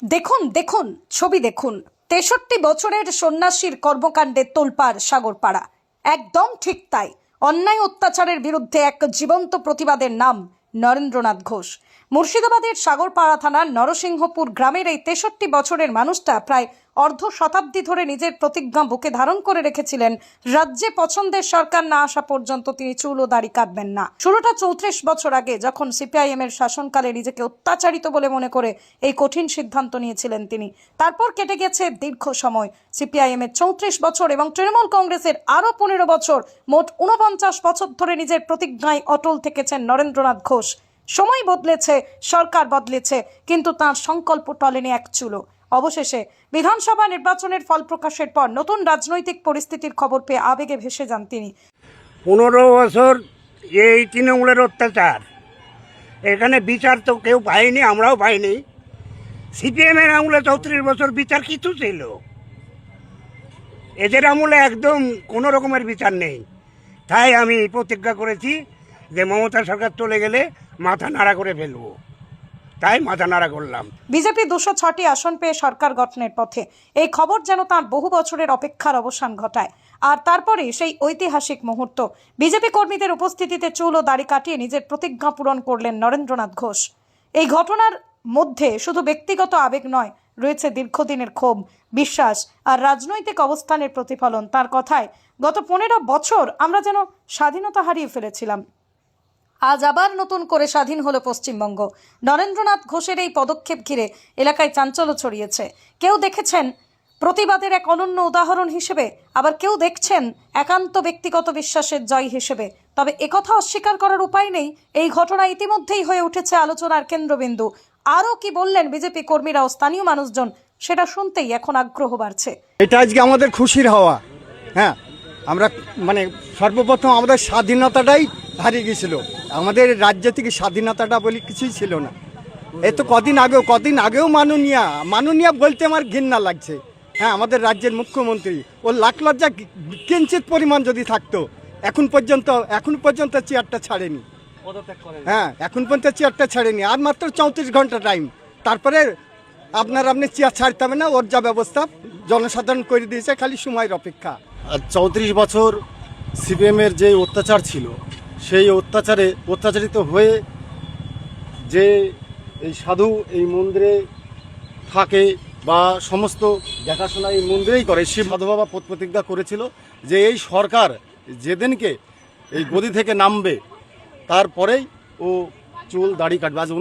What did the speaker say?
দেখুন দেখুন ছবি দেখুন ৬৩ বছরের সন্ন্যাসীর কর্মকাণ্ডে তোলপাড় সাগরপাড়া। একদম ঠিক তাই, অন্যায় অত্যাচারের বিরুদ্ধে এক জীবন্ত প্রতিবাদের নাম নরেন্দ্রনাথ ঘোষ। মুর্শিদাবাদের সাগরপাড়া থানার নরসিংহপুর গ্রামের এই ৬৩ বছরের মানুষটা প্রায় অর্ধ শতাব্দী ধরে নিজের প্রতিজ্ঞা বুকে ধারণ করে রেখেছিলেন, রাজ্যে পছন্দের সরকার না আসা পর্যন্ত তিনি চুল ও দাড়ি কাটবেন না। শুরুটা ৩৪ বছর আগে, যখন সিপিআইএম এর শাসনকালে নিজেকে অত্যাচারিত বলে মনে করে এই কঠিন সিদ্ধান্ত নিয়েছিলেন তিনি। তারপর কেটে গেছে দীর্ঘ সময়, সিপিআইএম এর ৩৪ বছর এবং তৃণমূল কংগ্রেসের আরো ১৫ বছর, মোট ৪৯ বছর ধরে নিজের প্রতিজ্ঞায় অটল থেকেছেন নরেন্দ্রনাথ ঘোষ। সময় বদলেছে, সরকার বদলেছে, কিন্তু তাঁর সংকল্প টলেনি এক চুলো। অবশেষে বিধানসভা নির্বাচনের ফল প্রকাশের পর নতুন রাজনৈতিক পরিস্থিতির খবর পেয়ে আবেগে ভেসে যান তিনি। ১৫ বছর এই তৃণমূলের অত্যাচার, এখানে বিচার তো কেউ পায়নি, আমরাও পাইনি। সিপিএমের আমলে ৩৪ বছর বিচার কিছু ছিল, এদের আমলে একদম কোনো রকমের বিচার নেই। তাই আমি প্রতিজ্ঞা করেছি যে মমতা সরকার চলে গেলে মাথা নাড়া করে ফেলবো, তাই মাথা নাড়া করলাম। বিজেপি ২০৬টি আসন পেয়ে সরকার গঠনের পথে, এই খবর যেন তাঁর বহু বছরের অপেক্ষার অবসান ঘটায়। আর তারপরে সেই ঐতিহাসিক মুহূর্ত, বিজেপি কর্মীদের উপস্থিতিতে চুল ও দাড়ি কাটিয়ে নিজের প্রতিজ্ঞা পূরণ করলেন নরেন্দ্রনাথ ঘোষ। এই ঘটনার মধ্যে শুধু ব্যক্তিগত আবেগ নয়, রয়েছে দীর্ঘদিনের ক্ষোভ, বিশ্বাস আর রাজনৈতিক অবস্থানের প্রতিফলন। তার কথায়, গত ১৫ বছর আমরা যেন স্বাধীনতা হারিয়ে ফেলেছিলাম, আজ আবার নতুন করে স্বাধীন হলো পশ্চিমবঙ্গ। নরেন্দ্রনাথ ঘোষের এই পদক্ষেপ ঘিরে এলাকায় চাঞ্চল্য ছড়িয়েছে। কেউ দেখেছেন প্রতিবাদের এক অনন্য উদাহরণ হিসেবে, আবার কেউ দেখছেন একান্ত ব্যক্তিগত বিশ্বাসের জয় হিসেবে। তবে একথা অস্বীকার করার উপায় নেই, এই ঘটনা ইতিমধ্যেই হয়ে উঠেছে আলোচনার কেন্দ্রবিন্দু। আরও কি বললেন বিজেপি কর্মীরা ও স্থানীয় মানুষজন, সেটা শুনতেই এখন আগ্রহ বাড়ছে। এটা আজকে আমাদের খুশির হওয়া। হ্যাঁ, আমরা সর্বপ্রথম আমাদের স্বাধীনতাটাই হারিয়ে গিয়েছিল, আমাদের রাজ্য থেকে স্বাধীনতাটা বলে কিছুই ছিল না। এই তো কদিন আগেও মাননীয়া বলতে আমার ঘৃণা লাগছে। হ্যাঁ, আমাদের রাজ্যের মুখ্যমন্ত্রী, ও লাখ লজ্জা কিঞ্চিত পরিমাণ যদি থাকতো, এখন পর্যন্ত চেয়ারটা ছাড়েনি। হ্যাঁ, এখন পর্যন্ত চেয়ারটা ছাড়েনি, আর মাত্র ৩৪ ঘন্টা টাইম। তারপরে আপনি চেয়ার ছাড়তে হবে না, ওর যা ব্যবস্থা জনসাধারণ করে দিয়েছে, খালি সময়ের অপেক্ষা। ৩৪ বছর সিপিএমের যে অত্যাচার ছিল, সেই অত্যাচারিত হয়ে যে এই সাধু এই মন্দিরে থাকে বা সমস্ত দেখাশোনা এই মন্দিরেই করে, সে সাধু বাবা প্রতিজ্ঞা করেছিল যে এই সরকার যেদিনকে এই গদি থেকে নামবে, তারপরেই ও চুল দাড়ি কাটবে। আজ